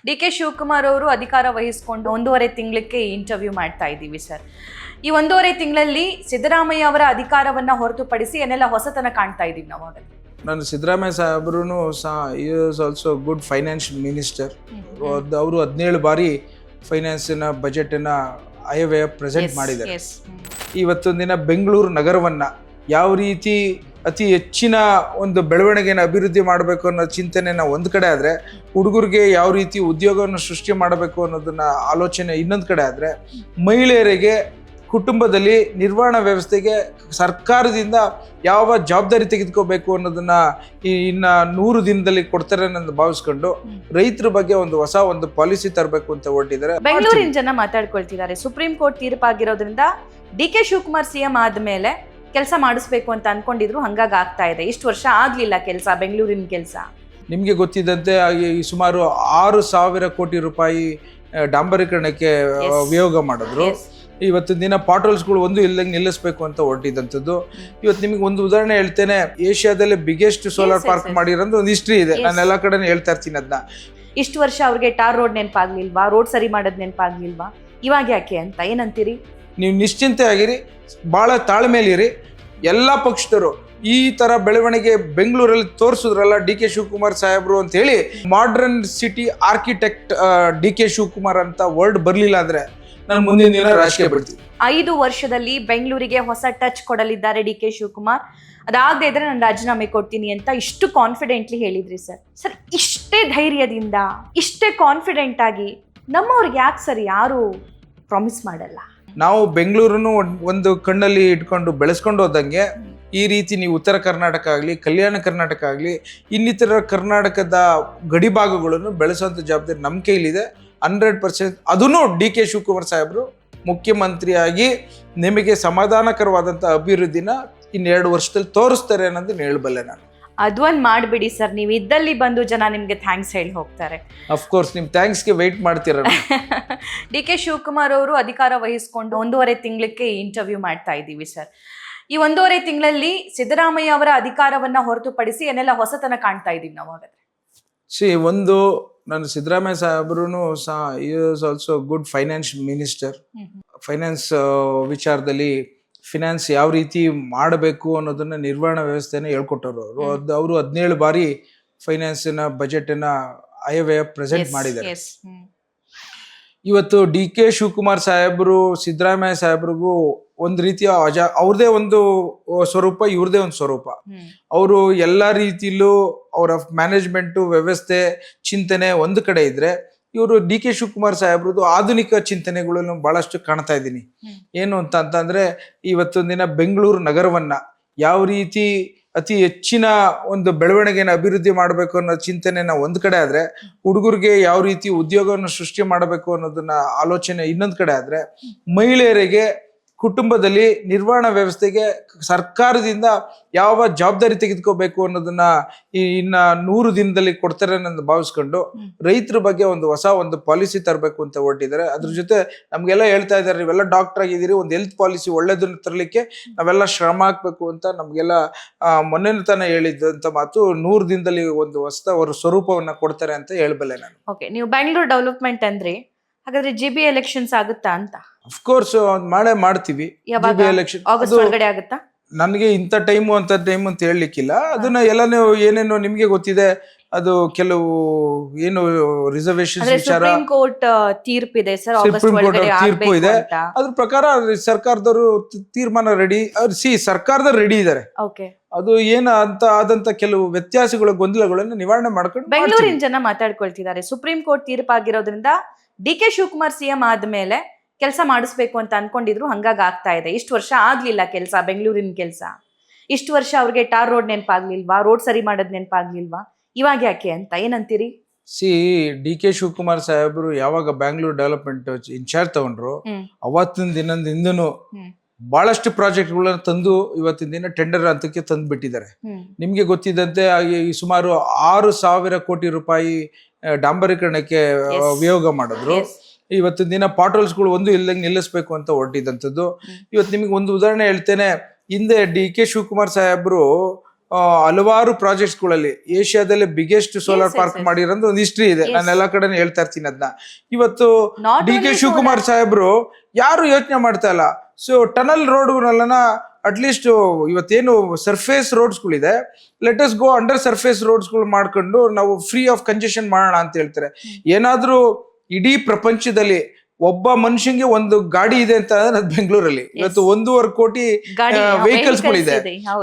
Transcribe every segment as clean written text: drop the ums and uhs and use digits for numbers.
ಡಿ.ಕೆ. ಶಿವಕುಮಾರ್ ಅವರು ಅಧಿಕಾರ ವಹಿಸಿಕೊಂಡು 1.5 ತಿಂಗಳಿಗೆ ಇಂಟರ್ವ್ಯೂ ಮಾಡ್ತಾ ಇದ್ದೀವಿ ಸರ್. ಈ 1.5 ತಿಂಗಳಲ್ಲಿ ಸಿದ್ದರಾಮಯ್ಯ ಅವರ ಅಧಿಕಾರವನ್ನ ಹೊರತುಪಡಿಸಿ ಏನೆಲ್ಲ ಹೊಸತನ ಕಾಣ್ತಾ ಇದ್ದೀವಿ ನಾವು. ನಾನು ಸಿದ್ದರಾಮಯ್ಯ ಸಾಹೇಬ್ರು is also good financial minister. ಅವರು 17 ಬಾರಿ ಫೈನಾನ್ಸಿನ ಬಜೆಟನ್ನು ಆಯವ್ಯಯ ಪ್ರೆಸೆಂಟ್ ಮಾಡಿದ್ದಾರೆ. ಇವತ್ತೊಂದು ದಿನ ಬೆಂಗಳೂರು ನಗರವನ್ನ ಯಾವ ರೀತಿ ಅತಿ ಹೆಚ್ಚಿನ ಒಂದು ಬೆಳವಣಿಗೆಯನ್ನು ಅಭಿವೃದ್ಧಿ ಮಾಡಬೇಕು ಅನ್ನೋ ಚಿಂತನೆ ನಾವು ಒಂದು ಕಡೆ ಆದರೆ, ಹುಡುಗರಿಗೆ ಯಾವ ರೀತಿ ಉದ್ಯೋಗವನ್ನು ಸೃಷ್ಟಿ ಮಾಡಬೇಕು ಅನ್ನೋದನ್ನ ಆಲೋಚನೆ ಇನ್ನೊಂದು ಕಡೆ ಆದರೆ, ಮಹಿಳೆಯರಿಗೆ ಕುಟುಂಬದಲ್ಲಿ ನಿರ್ವಹಣಾ ವ್ಯವಸ್ಥೆಗೆ ಸರ್ಕಾರದಿಂದ ಯಾವ ಜವಾಬ್ದಾರಿ ತೆಗೆದುಕೋಬೇಕು ಅನ್ನೋದನ್ನ ಇನ್ನು 100 ದಿನದಲ್ಲಿ ಕೊಡ್ತಾರೆ ಅನ್ನೋದು ಭಾವಿಸ್ಕೊಂಡು ರೈತರ ಬಗ್ಗೆ ಒಂದು ಪಾಲಿಸಿ ತರಬೇಕು ಅಂತ ಹೊರಟಿದ್ದಾರೆ. ಬೆಂಗಳೂರಿನ ಜನ ಮಾತಾಡ್ಕೊಳ್ತಿದ್ದಾರೆ, ಸುಪ್ರೀಂ ಕೋರ್ಟ್ ತೀರ್ಪಾಗಿರೋದ್ರಿಂದ ಡಿ.ಕೆ. ಶಿವಕುಮಾರ್ ಸಿಎಂ ಆದ್ಮೇಲೆ ಕೆಲಸ ಮಾಡಿಸ್ಬೇಕು ಅಂತ ಅನ್ಕೊಂಡಿದ್ರು, ಹಂಗಾಗಿ ಆಗ್ತಾ ಇದೆ. ಇಷ್ಟು ವರ್ಷ ಆಗ್ಲಿಲ್ಲ ಕೆಲಸ, ಬೆಂಗಳೂರಿನ ಕೆಲಸ. ನಿಮಗೆ ಗೊತ್ತಿದ್ದಂತೆ ಸುಮಾರು 6,000 ಕೋಟಿ ರೂಪಾಯಿ ಡಾಂಬರೀಕರಣಕ್ಕೆ ವಿಯೋಗ ಮಾಡಿದ್ರು. ಇವತ್ತಿನ ದಿನ ಪಾಟ್ರೋಲ್ಸ್ಗಳು ಒಂದು ಇಲ್ಲದಂಗೆ ನಿಲ್ಲಿಸಬೇಕು ಅಂತ ಹೊರಟಿದ್ದಂಥದ್ದು. ಇವತ್ತು ನಿಮಗೆ ಒಂದು ಉದಾಹರಣೆ ಹೇಳ್ತೇನೆ. ಏಷ್ಯಾದಲ್ಲೇ ಬಿಗ್ಗೆಸ್ಟ್ ಸೋಲಾರ್ ಪಾರ್ಕ್ ಮಾಡಿರೋದು ಒಂದು ಹಿಸ್ಟ್ರಿ ಇದೆ. ನಾನು ಎಲ್ಲ ಕಡೆ ಹೇಳ್ತಾ ಇರ್ತೀನಿ ಅದನ್ನ. ಇಷ್ಟು ವರ್ಷ ಅವ್ರಿಗೆ ಟಾರ್ ರೋಡ್ ನೆನಪಾಗ್ಲಿಲ್ವಾ, ರೋಡ್ ಸರಿ ಮಾಡೋದ್ ನೆನಪಾಗ್ಲಿಲ್ವಾ, ಇವಾಗ ಯಾಕೆ ಅಂತ ಏನಂತೀರಿ? ನೀವು ನಿಶ್ಚಿಂತೆ ಆಗಿರಿ, ಭಾಳ ತಾಳ್ಮೇಲಿರಿ. ಎಲ್ಲ ಪಕ್ಷದವರು ಈ ತರ ಬೆಳವಣಿಗೆ ಬೆಂಗಳೂರಲ್ಲಿ ತೋರಿಸಿದ್ರಲ್ಲ ಡಿ.ಕೆ. ಶಿವಕುಮಾರ್ ಸಾಹೇಬ್ರು ಅಂತ ಹೇಳಿ, modern city architect D K. Shivakumar ಅಂತ ವರ್ಡ್ ಬರ್ಲಿಲ್ಲ ಅಂದ್ರೆ ನಾನು ಮುಂದಿನ ದಿನ ರಾಜಕೀಯ ಬಿಡ್ತೀನಿ. 5 ವರ್ಷದಲ್ಲಿ ಬೆಂಗಳೂರಿಗೆ ಹೊಸ ಟಚ್ ಕೊಡಲಿದ್ದಾರೆ ಡಿ.ಕೆ. ಶಿವಕುಮಾರ್. ಅದಾಗದೇ ಇದ್ರೆ ನಾನು ರಾಜೀನಾಮೆ ಕೊಡ್ತೀನಿ ಅಂತ ಇಷ್ಟು ಕಾನ್ಫಿಡೆಂಟ್ಲಿ ಹೇಳಿದ್ರಿ ಸರ್. ಸರ್, ಇಷ್ಟೇ ಧೈರ್ಯದಿಂದ, ಇಷ್ಟೇ ಕಾನ್ಫಿಡೆಂಟ್ ಆಗಿ ನಮ್ಮವ್ರಿಗೆ ಯಾಕೆ ಸರ್ ಯಾರು ಪ್ರಾಮಿಸ್ ಮಾಡಲ್ಲ? ನಾವು ಬೆಂಗಳೂರನ್ನು ಒಂದು ಕಣ್ಣಲ್ಲಿ ಇಟ್ಕೊಂಡು ಬೆಳೆಸ್ಕೊಂಡು ಹೋದಂಗೆ ಈ ರೀತಿ ನೀವು ಉತ್ತರ ಕರ್ನಾಟಕ ಆಗಲಿ, ಕಲ್ಯಾಣ ಕರ್ನಾಟಕ ಆಗಲಿ, ಇನ್ನಿತರ ಕರ್ನಾಟಕದ ಗಡಿ ಭಾಗಗಳನ್ನು ಬೆಳೆಸುವಂಥ ಜವಾಬ್ದಾರಿ ನಮ್ಮ ಕೈಲಿದೆ 100%. ಅದನ್ನು ಡಿ.ಕೆ. ಶಿವಕುಮಾರ್ ಸಾಹೇಬರು ಮುಖ್ಯಮಂತ್ರಿಯಾಗಿ ನಿಮಗೆ ಸಮಾಧಾನಕರವಾದಂಥ ಅಭಿವೃದ್ಧಿನ 2 ವರ್ಷದಲ್ಲಿ ತೋರಿಸ್ತಾರೆ ಅನ್ನೋದನ್ನ ಹೇಳಬಲ್ಲೆ ನಾನು. ಅದೊಂದು ಮಾಡಿಬಿಡಿ ಸರ್, ನೀವು ಇದ್ದಲ್ಲಿ ಬಂದು ಜನ ನಿಮಗೆ ಥ್ಯಾಂಕ್ಸ್ ಹೇಳಿ ಹೋಗ್ತಾರೆ. ಅಫ್ಕೋರ್ಸ್ ನಿಮ್ಮ ಥ್ಯಾಂಕ್ಸ್ಗೆ ವೆಯ್ಟ್ ಮಾಡ್ತೀರ. ಡಿ.ಕೆ. ಶಿವಕುಮಾರ್ ಅವರು ಅಧಿಕಾರ ವಹಿಸಿಕೊಂಡು 1.5 ತಿಂಗಳಿಗೆ ಇಂಟರ್ವ್ಯೂ ಮಾಡ್ತಾ ಇದ್ದೀವಿ ಸರ್. ಈ 1.5 ತಿಂಗಳಲ್ಲಿ ಸಿದ್ದರಾಮಯ್ಯ ಅವರ ಅಧಿಕಾರವನ್ನ ಹೊರತುಪಡಿಸಿ ಏನೆಲ್ಲ ಹೊಸತನ ಕಾಣ್ತಾ ಇದ್ದೀವಿ ನಾವು. ಹಾಗಾದ್ರೆ ನಾನು ಸಿದ್ದರಾಮಯ್ಯ ಸಾಹೇಬ್ರು is also good financial minister. Finance ವಿಚಾರದಲ್ಲಿ ಫಿನಾನ್ಸ್ ಯಾವ ರೀತಿ ಮಾಡಬೇಕು ಅನ್ನೋದನ್ನ ನಿರ್ವಹಣಾ ವ್ಯವಸ್ಥೆನ ಹೇಳ್ಕೊಟ್ಟರು ಅವರು 17 ಬಾರಿ ಫೈನಾನ್ಸಿನ ಬಜೆಟನ್ನು ಆಯವ್ಯಯ ಪ್ರೆಸೆಂಟ್ ಮಾಡಿದ್ದಾರೆ. ಇವತ್ತು ಡಿ.ಕೆ. ಶಿವಕುಮಾರ್ ಸಾಹೇಬರು ಸಿದ್ದರಾಮಯ್ಯ ಸಾಹೇಬ್ರಿಗೂ ಒಂದು ರೀತಿಯ ಅವ್ರದೇ ಒಂದು ಸ್ವರೂಪ, ಇವ್ರದೇ ಒಂದು ಸ್ವರೂಪ. ಅವರು ಎಲ್ಲ ರೀತಿಲೂ ಅವರ ಮ್ಯಾನೇಜ್ಮೆಂಟು ವ್ಯವಸ್ಥೆ ಚಿಂತನೆ ಒಂದು ಕಡೆ ಇದ್ರೆ, ಇವರು ಡಿ.ಕೆ. ಶಿವಕುಮಾರ್ ಸಾಹೇಬ್ರದ್ದು ಆಧುನಿಕ ಚಿಂತನೆಗಳನ್ನು ಬಹಳಷ್ಟು ಕಾಣ್ತಾ ಇದ್ದೀನಿ. ಏನು ಅಂತಂದ್ರೆ, ಇವತ್ತೊಂದು ದಿನ ಬೆಂಗಳೂರು ನಗರವನ್ನ ಯಾವ ರೀತಿ ಅತಿ ಹೆಚ್ಚಿನ ಒಂದು ಬೆಳವಣಿಗೆಯನ್ನು ಅಭಿವೃದ್ಧಿ ಮಾಡಬೇಕು ಅನ್ನೋ ಚಿಂತನೆ ನಾವು ಒಂದು ಕಡೆ ಆದರೆ, ಹುಡುಗರಿಗೆ ಯಾವ ರೀತಿ ಉದ್ಯೋಗವನ್ನು ಸೃಷ್ಟಿ ಮಾಡಬೇಕು ಅನ್ನೋದನ್ನ ಆಲೋಚನೆ ಇನ್ನೊಂದು ಕಡೆ ಆದರೆ, ಮಹಿಳೆಯರಿಗೆ ಕುಟುಂಬದಲ್ಲಿ ನಿರ್ವಹಣಾ ವ್ಯವಸ್ಥೆಗೆ ಸರ್ಕಾರದಿಂದ ಯಾವ ಜವಾಬ್ದಾರಿ ತೆಗೆದುಕೋಬೇಕು ಅನ್ನೋದನ್ನ ಇನ್ನು 100 ದಿನದಲ್ಲಿ ಕೊಡ್ತಾರೆ ಅನ್ನೋದು ಭಾವಿಸ್ಕೊಂಡು ರೈತರ ಬಗ್ಗೆ ಒಂದು ಪಾಲಿಸಿ ತರಬೇಕು ಅಂತ ಹೊರಟಿದ್ದಾರೆ. ಅದ್ರ ಜೊತೆ ನಮ್ಗೆಲ್ಲ ಹೇಳ್ತಾ ಇದ್ದಾರೆ, ನೀವೆಲ್ಲ ಡಾಕ್ಟರ್ ಆಗಿದ್ದೀರಿ, ಒಂದು ಹೆಲ್ತ್ ಪಾಲಿಸಿ ಒಳ್ಳೇದನ್ನ ತರಲಿಕ್ಕೆ ನಾವೆಲ್ಲ ಶ್ರಮ ಹಾಕ್ಬೇಕು ಅಂತ ನಮ್ಗೆಲ್ಲ ಮೊನ್ನೆ ತಾನೇ ಹೇಳಿದ್ದಂತ ಮಾತು. 100 ದಿನದಲ್ಲಿ ಒಂದು ಹೊಸ ಸ್ವರೂಪವನ್ನ ಕೊಡ್ತಾರೆ ಅಂತ ಹೇಳಬಲ್ಲೆ ನಾನು. ಓಕೆ, ನೀವು ಬೆಂಗಳೂರು ಡೆವಲಪ್ಮೆಂಟ್ ಅಂದ್ರೆ ಹಾಗಾದ್ರೆ GB ಎಲೆಕ್ಷನ್ಸ್ ಆಗುತ್ತಾ ಅಂತ? ಅಫ್ಕೋರ್ಸ್ ಮಾಡ್ತೀವಿ. ಎಲೆಕ್ಷನ್ ಆಗುತ್ತಾ? ನನಗೆ ಇಂಥ ಟೈಮು ಅಂತ ಹೇಳಲಿಕ್ಕಿಲ್ಲ. ಅದನ್ನ ಎಲ್ಲಾನು ಏನೇನು ನಿಮ್ಗೆ ಗೊತ್ತಿದೆ, ಅದು ಕೆಲವು ಏನು ರಿಸರ್ವೇಶನ್ ವಿಚಾರ, ಸುಪ್ರೀಂ ಕೋರ್ಟ್ ತೀರ್ಪಿದೆ ಸರ್, ತೀರ್ಪು ಇದೆ. ಅದ್ರ ಪ್ರಕಾರ ಸರ್ಕಾರದವರು ತೀರ್ಮಾನ ರೆಡಿ. ಸರ್ಕಾರದವ್ರು ರೆಡಿ ಇದ್ದಾರೆ. ಅದು ಆದಂತ ಕೆಲವು ವ್ಯತ್ಯಾಸಗಳ ಗೊಂದಲಗಳನ್ನು ನಿವಾರಣೆ ಮಾಡ್ಕೊಂಡು ಬೆಂಗಳೂರಿನ ಜನ ಮಾತಾಡ್ಕೊಳ್ತಿದ್ದಾರೆ, ಸುಪ್ರೀಂ ಕೋರ್ಟ್ ತೀರ್ಪಾಗಿರೋದ್ರಿಂದ ಡಿ.ಕೆ. ಶಿವಕುಮಾರ್ ಸಿಎಂ ಆದ್ಮೇಲೆ ಕೆಲಸ ಮಾಡಿಸ್ಬೇಕು ಅಂತ ಅನ್ಕೊಂಡಿದ್ರು, ಹಂಗಾಗಿ ಆಗ್ತಾ ಇದೆ. ಇಷ್ಟು ವರ್ಷ ಆಗ್ಲಿಲ್ಲ ಕೆಲಸ, ಬೆಂಗಳೂರಿನ ಕೆಲಸ. ಇಷ್ಟು ವರ್ಷ ಅವ್ರಿಗೆ ಟಾರ್ ರೋಡ್ ನೆನಪಾಗ್ಲಿಲ್ವಾ, ರೋಡ್ ಸರಿ ಮಾಡೋದ್ ನೆನಪಾಗ್ಲಿಲ್ವಾ, ಇವಾಗ ಯಾಕೆ ಅಂತ ಏನಂತೀರಿ? ಡಿ.ಕೆ. ಶಿವಕುಮಾರ್ ಸಾಹೇಬರು ಯಾವಾಗ ಬ್ಯಾಂಗ್ಳೂರ್ ಡೆವಲಪ್ಮೆಂಟ್ ಇನ್ಚಾರ್ಜ್ ತಗೊಂಡ್ರು, ಅವತ್ತಿನ ದಿನದಿಂದನೂ ಬಹಳಷ್ಟು ಪ್ರಾಜೆಕ್ಟ್ಗಳನ್ನ ತಂದು ಇವತ್ತಿನ ದಿನ ಟೆಂಡರ್ ಹಂತಕ್ಕೆ ತಂದು ಬಿಟ್ಟಿದ್ದಾರೆ. ನಿಮ್ಗೆ ಗೊತ್ತಿದ್ದಂತೆ ಸುಮಾರು 6,000 ಕೋಟಿ ರೂಪಾಯಿ ಡಾಂಬರೀಕರಣಕ್ಕೆ ವಿಯೋಗ ಮಾಡಿದ್ರು. ಇವತ್ತಿನ ದಿನ ಪಾಟ್ರೋಲ್ಸ್ಗಳು ಒಂದು ಇಲ್ಲದಂಗೆ ನಿಲ್ಲಿಸಬೇಕು ಅಂತ ಹೊರಟಿದ್ದಂಥದ್ದು. ಇವತ್ತು ನಿಮಗೆ ಒಂದು ಉದಾಹರಣೆ ಹೇಳ್ತೇನೆ. ಹಿಂದೆ ಡಿ.ಕೆ. ಶಿವಕುಮಾರ್ ಸಾಹೇಬ್ರು ಹಲವಾರು ಪ್ರಾಜೆಕ್ಟ್ಸ್ಗಳಲ್ಲಿ ಏಷ್ಯಾದಲ್ಲೇ biggest solar Yes, park yes. ಮಾಡಿರೋದು ಒಂದು ಹಿಸ್ಟ್ರಿ ಇದೆ. Yes. ನಾನು ಎಲ್ಲಾ ಕಡೆ ಹೇಳ್ತಾ ಇರ್ತೀನಿ ಅದನ್ನ. ಇವತ್ತು Not D K only Shivakumar ಸಾಹೇಬ್ರು ಯಾರು ಯೋಚನೆ ಮಾಡ್ತಾ ಇಲ್ಲ. ಸೊ ಟನಲ್ ರೋಡ್ಗಳನ್ನ ಅಟ್ಲೀಸ್ಟ್ ಇವತ್ತೇನು ಸರ್ಫೇಸ್ ರೋಡ್ಸ್ಗಳಿದೆ, let us go under surface ರೋಡ್ಸ್ಗಳು ಮಾಡ್ಕೊಂಡು ನಾವು ಫ್ರೀ ಆಫ್ ಕಂಜೆಷನ್ ಮಾಡೋಣ ಅಂತ ಹೇಳ್ತಾರೆ. ಏನಾದ್ರೂ ಇಡೀ ಪ್ರಪಂಚದಲ್ಲಿ ಒಬ್ಬ ಮನುಷ್ಯಂಗೆ ಒಂದು ಗಾಡಿ ಇದೆ ಅಂತ ಅಂದ್ರೆ ಅದು ಬೆಂಗಳೂರಲ್ಲಿ. ಇವತ್ತು 1.5 ಕೋಟಿ ವೆಹಿಕಲ್ಸ್ ಗಳಿದೆ.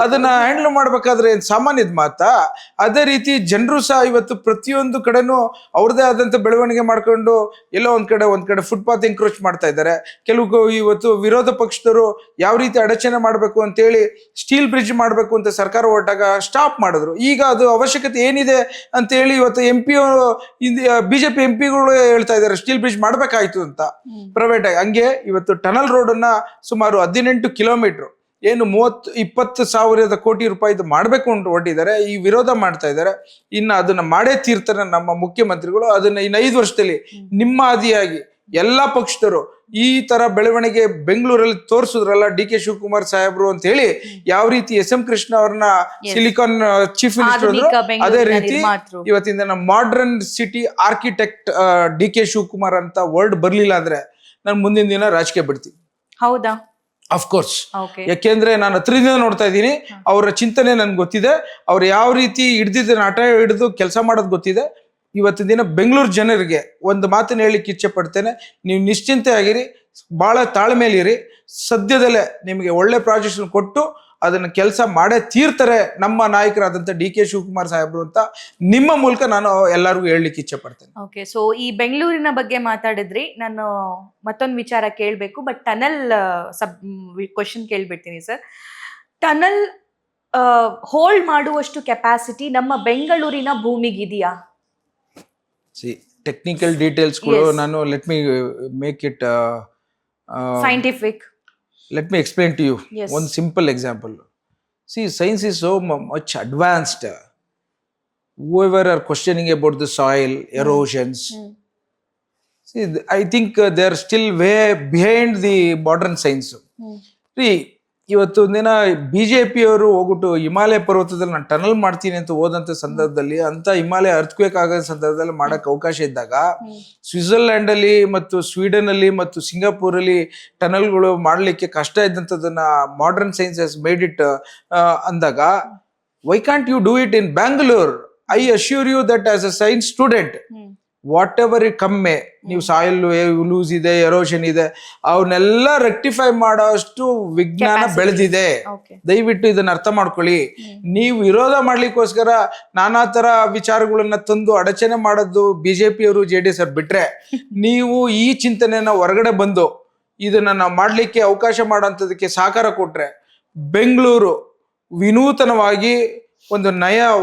ಅದನ್ನ ಹ್ಯಾಂಡಲ್ ಮಾಡ್ಬೇಕಾದ್ರೆ ಏನ್ ಸಾಮಾನ್ಯದ ಮಾತಾ? ಅದೇ ರೀತಿ ಜನರು ಸಹ ಇವತ್ತು ಪ್ರತಿಯೊಂದು ಕಡೆನೂ ಅವ್ರದೇ ಆದಂತ ಬೆಳವಣಿಗೆ ಮಾಡ್ಕೊಂಡು ಎಲ್ಲೋ ಒಂದ್ ಕಡೆ ಫುಟ್ಪಾತ್ ಎಂಕ್ರೋಚ್ ಮಾಡ್ತಾ ಇದ್ದಾರೆ. ಕೆಲವು ಇವತ್ತು ವಿರೋಧ ಪಕ್ಷದವರು ಯಾವ ರೀತಿ ಅಡಚಣೆ ಮಾಡ್ಬೇಕು ಅಂತ ಹೇಳಿ ಸ್ಟೀಲ್ ಬ್ರಿಡ್ಜ್ ಮಾಡ್ಬೇಕು ಅಂತ ಸರ್ಕಾರ ಹೊರಟಾಗ ಸ್ಟಾಪ್ ಮಾಡಿದ್ರು. ಈಗ ಅದು ಅವಶ್ಯಕತೆ ಏನಿದೆ ಅಂತ ಹೇಳಿ ಇವತ್ತು MP ಬಿಜೆಪಿ MP ಹೇಳ್ತಾ ಇದ್ದಾರೆ ಸ್ಟೀಲ್ ಬ್ರಿಡ್ಜ್ ಮಾಡ್ಬೇಕಾಯ್ತು ಅಂತ ಪ್ರೈವೇಟ್ ಆಗಿ. ಹಂಗೆ ಇವತ್ತು ಟನಲ್ ರೋಡ್ ಅನ್ನ ಸುಮಾರು 18 ಕಿಲೋಮೀಟರ್ ಏನು 20 ಸಾವಿರದ ಕೋಟಿ ರೂಪಾಯಿದು ಮಾಡ್ಬೇಕು ಅಂತ ಹೊರಟಿದ್ದಾರೆ. ಈ ವಿರೋಧ ಮಾಡ್ತಾ ಇದ್ದಾರೆ. ಇನ್ನು ಅದನ್ನ ಮಾಡೇ ತೀರ್ತಾರೆ ನಮ್ಮ ಮುಖ್ಯಮಂತ್ರಿಗಳು. ಅದನ್ನ ಇನ್ನು 5 ವರ್ಷದಲ್ಲಿ ನಿಮ್ಮ ಆದಿಯಾಗಿ ಎಲ್ಲಾ ಪಕ್ಷದವರು ಈ ತರ ಬೆಳವಣಿಗೆ ಬೆಂಗಳೂರಲ್ಲಿ ತೋರಿಸಿದ್ರಲ್ಲ ಡಿ ಕೆ ಶಿವಕುಮಾರ್ ಸಾಹೇಬ್ರು ಅಂತ ಹೇಳಿ, ಯಾವ ರೀತಿ SM ಕೃಷ್ಣ ಅವ್ರನ್ನ ಸಿಲಿಕಾನ್ ಚೀಫ್ ಮಿನಿಸ್ಟರ್ ಅಂದ್ರು, ಅದೇ ರೀತಿ ಇವತ್ತಿಂದ ನಮ್ಮ modern city architect D K Shivakumar ಅಂತ ವರ್ಡ್ ಬರ್ಲಿಲ್ಲ ಅಂದ್ರೆ ನಾನು ಮುಂದಿನ ದಿನ ರಾಜಕೀಯ ಬಿಡ್ತೀನಿ. ಹೌದಾ? ಅಫ್ಕೋರ್ಸ್. ಯಾಕೆಂದ್ರೆ ನಾನು ಹತ್ರದಿಂದ ನೋಡ್ತಾ ಇದ್ದೀನಿ. ಅವರ ಚಿಂತನೆ ನನ್ಗೆ ಗೊತ್ತಿದೆ. ಅವ್ರು ಯಾವ ರೀತಿ ನಟ ಹಿಡಿದು ಕೆಲಸ ಮಾಡೋದು ಗೊತ್ತಿದೆ. ಇವತ್ತಿನ ದಿನ ಬೆಂಗಳೂರು ಜನರಿಗೆ ಒಂದು ಮಾತನ್ನ ಹೇಳಿಕ್ಕೆ ಇಚ್ಛೆ ಪಡ್ತೇನೆ. ನೀವು ನಿಶ್ಚಿಂತೆ ಆಗಿರಿ, ಬಹಳ ತಾಳ್ಮೇಲಿರಿ. ಸದ್ಯದಲ್ಲೇ ನಿಮಗೆ ಒಳ್ಳೆ ಪ್ರಾಜೆಕ್ಟ್ ಕೊಟ್ಟು ಅದನ್ನ ಕೆಲಸ ಮಾಡೇ ತೀರ್ತಾರೆ ನಮ್ಮ ನಾಯಕರಾದಂತ ಡಿ ಕೆ ಶಿವಕುಮಾರ್ ಸಾಹೇಬ್ರು ಅಂತ ನಿಮ್ಮ ಮೂಲಕ ನಾನು ಎಲ್ಲರಿಗೂ ಹೇಳಲಿಕ್ಕೆ ಇಚ್ಛೆ ಪಡ್ತೇನೆ. ಓಕೆ, ಸೊ ಈ ಬೆಂಗಳೂರಿನ ಬಗ್ಗೆ ಮಾತಾಡಿದ್ರಿ. ನಾನು ಮತ್ತೊಂದು ವಿಚಾರ ಕೇಳಬೇಕು, ಬಟ್ ಟನಲ್ ಕ್ವಶನ್ ಕೇಳ್ಬಿಡ್ತೀನಿ ಸರ್. ಟನಲ್ ಹೋಲ್ಡ್ ಮಾಡುವಷ್ಟು ಕೆಪಾಸಿಟಿ ನಮ್ಮ ಬೆಂಗಳೂರಿನ ಭೂಮಿಗಿದೆಯಾ? ಟೆಕ್ನಿಕಲ್ ಡೀಟೇಲ್ಸ್ಗಳು ನಾನು let me make it scientific. Let me explain to you. Yes. One simple example. See, science is so much advanced. Whoever are questioning about the soil, erosions, see, I think they are still way behind the modern science. See, ಇವತ್ತು ದಿನ BJP ಅವರು ಹೋಗ್ಬಿಟ್ಟು ಹಿಮಾಲಯ ಪರ್ವತದಲ್ಲಿ ನಾನು tunnel ಮಾಡ್ತೀನಿ ಅಂತ ಹೋದಂತ ಸಂದರ್ಭದಲ್ಲಿ ಅಂತ ಹಿಮಾಲಯ ಅರ್ಥಕ್ವೇಕ್ ಆಗೋ ಸಂದರ್ಭದಲ್ಲಿ ಮಾಡಕ್ ಅವಕಾಶ ಇದ್ದಾಗ ಸ್ವಿಟ್ಜರ್ಲ್ಯಾಂಡ್ ಅಲ್ಲಿ ಮತ್ತು ಸ್ವೀಡನ್ ಅಲ್ಲಿ ಮತ್ತು ಸಿಂಗಾಪುರ್ ಅಲ್ಲಿ ಟನಲ್ಗಳು ಮಾಡ್ಲಿಕ್ಕೆ ಕಷ್ಟ ಇದ್ದಂಥದನ್ನ modern science has made it ಅಂದಾಗ why can't you do it in Bangalore? I assure you that as a science student whatever it come, ನೀವು ಸಾಯಿಲ್ ಲೂಸ್ ಇದೆ, ಎರೋಷನ್ ಇದೆ, ಅವನ್ನೆಲ್ಲ ರೆಕ್ಟಿಫೈ ಮಾಡೋ ಅಷ್ಟು ವಿಜ್ಞಾನ ಬೆಳೆದಿದೆ. ದಯವಿಟ್ಟು ಇದನ್ನ ಅರ್ಥ ಮಾಡ್ಕೊಳ್ಳಿ. ನೀವು ವಿರೋಧ ಮಾಡ್ಲಿಕ್ಕೋಸ್ಕರ ನಾನಾ ತರ ವಿಚಾರಗಳನ್ನ ತಂದು ಅಡಚಣೆ ಮಾಡೋದು BJP ಅವರು JDS ಅವ್ರು ಬಿಟ್ರೆ, ನೀವು ಈ ಚಿಂತನೆಯನ್ನ ಹೊರಗಡೆ ಬಂದು ಇದನ್ನ ನಾವು ಮಾಡ್ಲಿಕ್ಕೆ ಅವಕಾಶ ಮಾಡೋಂಥದಕ್ಕೆ ಸಹಕಾರ ಕೊಟ್ರೆ ಬೆಂಗಳೂರು ವಿನೂತನವಾಗಿ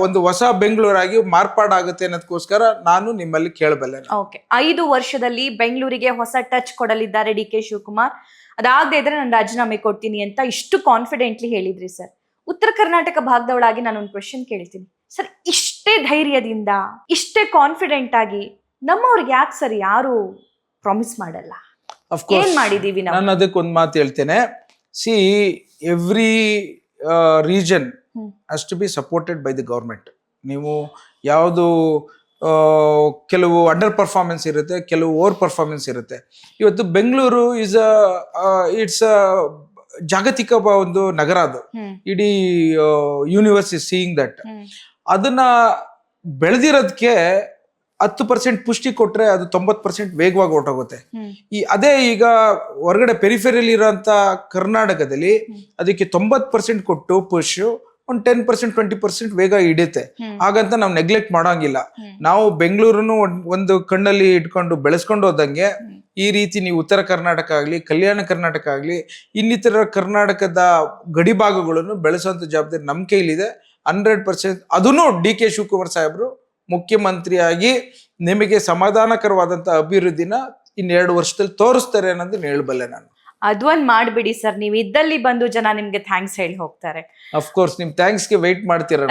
ಒಂದು ಹೊಸ ಬೆಂಗಳೂರಾಗಿ ಮಾರ್ಪಾಡಾಗುತ್ತೆ ಅನ್ನೋದಕ್ಕೋಸ್ಕರ ನಾನು ನಿಮ್ಮಲ್ಲಿ ಕೇಳಬಲ್ಲೆ. ಓಕೆ, 5 ವರ್ಷದಲ್ಲಿ ಬೆಂಗಳೂರಿಗೆ ಹೊಸ ಟಚ್ ಕೊಡಲಿದ್ದಾರೆ ಡಿ ಕೆ ಶಿವಕುಮಾರ್. ಅದಾಗದೇ ಇದ್ರೆ ನಾನು ರಾಜೀನಾಮೆ ಕೊಡ್ತೀನಿ ಅಂತ ಇಷ್ಟು ಕಾನ್ಫಿಡೆಂಟ್ಲಿ ಹೇಳಿದ್ರಿ ಸರ್. ಉತ್ತರ ಕರ್ನಾಟಕ ಭಾಗದವಳಾಗಿ ನಾನು ಒಂದು ಕ್ವೆಶ್ಚನ್ ಕೇಳ್ತೀನಿ ಸರ್. ಇಷ್ಟೇ ಧೈರ್ಯದಿಂದ, ಇಷ್ಟೇ ಕಾನ್ಫಿಡೆಂಟ್ ಆಗಿ ನಮ್ಮವ್ರಿಗೆ ಯಾಕೆ ಸರ್ ಯಾರು ಪ್ರಾಮಿಸ್ ಮಾಡಲ್ಲ? ಏನ್ ಮಾಡಿದೀವಿ ನಾವು? ನಾನು ಅದಕ್ಕೆ ಒಂದು ಮಾತು ಹೇಳ್ತೇನೆ. C, every region has to be supported by the government. ನೀವು ಯಾವುದು ಕೆಲವು ಅಂಡರ್ ಪರ್ಫಾರ್ಮೆನ್ಸ್ ಇರುತ್ತೆ, ಕೆಲವು ಓವರ್ ಪರ್ಫಾರ್ಮೆನ್ಸ್ ಇರುತ್ತೆ. ಇವತ್ತು ಬೆಂಗಳೂರು ಇಟ್ಸ್ ಜಾಗತಿಕ ಒಂದು ನಗರ. ಅದು ಇಡೀ ಯೂನಿವರ್ಸ್ ಇಸ್ ಸೀಯಿಂಗ್ ದಟ್. ಅದನ್ನ ಬೆಳೆದಿರೋದಕ್ಕೆ 10% ಪುಷ್ಟಿ ಕೊಟ್ರೆ ಅದು 90% ವೇಗವಾಗಿ ಹೊರಟೋಗುತ್ತೆ. ಅದೇ ಈಗ ಹೊರಗಡೆ ಪೆರಿಫೆರಿಯಲ್ಲಿ ಇರೋಂಥ ಕರ್ನಾಟಕದಲ್ಲಿ ಅದಕ್ಕೆ 90% ಕೊಟ್ಟು ಪುಷ್ ಒಂದು 10% 20% ವೇಗ ಹಿಡಿಯುತ್ತೆ. ಹಾಗಂತ ನಾವು ನೆಗ್ಲೆಕ್ಟ್ ಮಾಡೋಂಗಿಲ್ಲ. ನಾವು ಬೆಂಗಳೂರನ್ನು ಒಂದು ಕಣ್ಣಲ್ಲಿ ಇಟ್ಕೊಂಡು ಬೆಳೆಸ್ಕೊಂಡು ಹೋದಂಗೆ ಈ ರೀತಿ ನೀವು ಉತ್ತರ ಕರ್ನಾಟಕ ಆಗ್ಲಿ, ಕಲ್ಯಾಣ ಕರ್ನಾಟಕ ಆಗ್ಲಿ, ಇನ್ನಿತರ ಕರ್ನಾಟಕದ ಗಡಿ ಭಾಗಗಳನ್ನು ಬೆಳೆಸುವಂತ ಜವಾಬ್ದಾರಿ ನಮ್ಮ ಕೈಲಿದೆ 100%. ಅದನ್ನು ಡಿ ಕೆ ಶಿವಕುಮಾರ್ ಸಾಹೇಬ್ರು ಮುಖ್ಯಮಂತ್ರಿಯಾಗಿ ನಿಮಗೆ ಸಮಾಧಾನಕರವಾದಂತ ಅಭಿವೃದ್ಧಿನ 2 ವರ್ಷದಲ್ಲಿ ತೋರಿಸ್ತಾರೆ ಅನ್ನೋದನ್ನ ಹೇಳಬಲ್ಲೆ ನಾನು. ಅದೊಂದು ಮಾಡ್ಬಿಡಿ ಸರ್, ನೀವು ಇದ್ದಲ್ಲಿ ಬಂದು ಜನ ನಿಮ್ಗೆ ಥ್ಯಾಂಕ್ಸ್ ಹೇಳಿ ಹೋಗ್ತಾರೆ. ಅಫ್ಕೋರ್ಸ್ ನಿಮ್ ಥ್ಯಾಂಕ್ಸ್ಗೆ ವೆಯ್ಟ್ ಮಾಡ್ತೀರ.